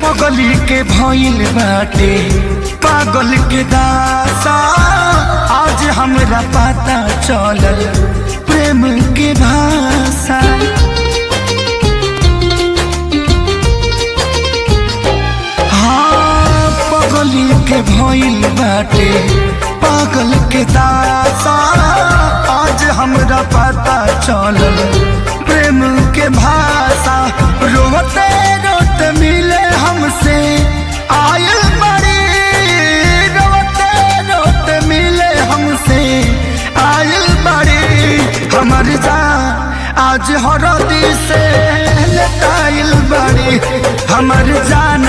पगली के भइल बाटे पागल के दासा। आज हमरा पता चलल प्रेम के भाषा। हाँ पगली के भइल बाटे पागल के दासा। आज हमरा पता चलल प्रेम के भाषा। रोते रोते मिले हमसे आयल बड़ी, रोते रोते मिले हमसे आयल बड़ी। हमर जान आज हरदी से लटाइल बड़ी, हमर जान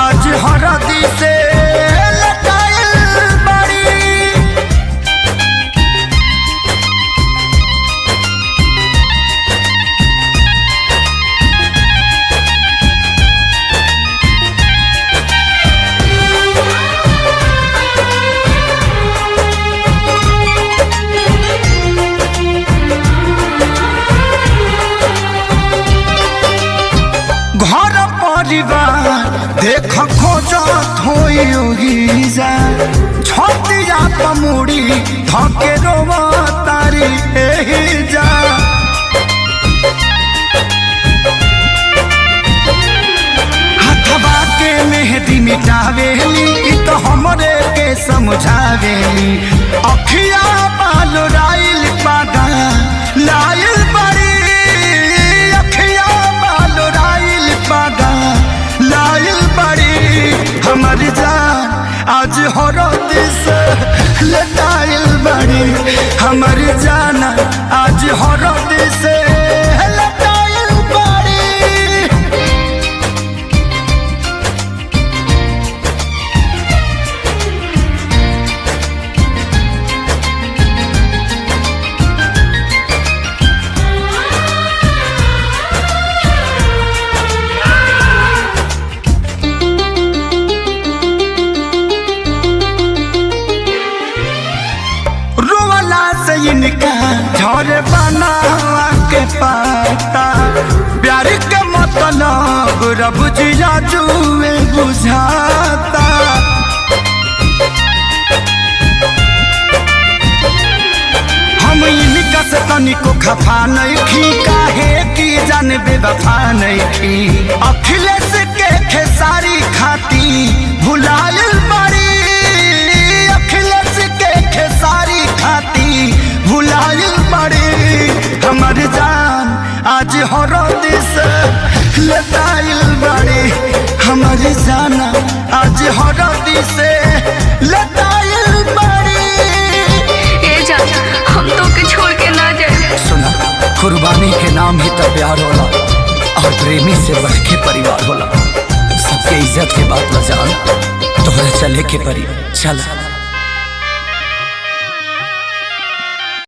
आज हरदी से लटाइल बड़ी। घर परिवार देख खोजत होई जा, छतिया पमुड़ी धके रोवा तारी एही जा। हथवा के मेहंदी मिटावेली इ तो हमरे के समझावेली। अखिया बाल राइल पागा लाइल बड़ी, लाइल बड़ी। हमर जान आज हरद से लटाइल बड़ी, हमर जान आज हरद से लटाइल बड़ी। इनका झर बनावा के पाता, प्यार के मतलब रब जिया जुए बुझाता। हम इनका से तनिको खफा नहीं खी, काहे की जान बेवफा नहीं खी। अखिलेश के खेसारी खाती भुलाइल बड़ी, अखिलेश के खेसारी खाती भुलाइल बड़ी। हमर जान आज हरद से लटाइल बड़ी, हमर जान आज हरद से लटाइल बड़ी। ए जान हम तो के छोड़ के ना जाए। सुना, कुर्बानी के नाम ही तो प्यार होला, और प्रेमी से बढ़ के परिवार होला। सबके इज्जत के बात न जान, तोहरा चले के परी। चल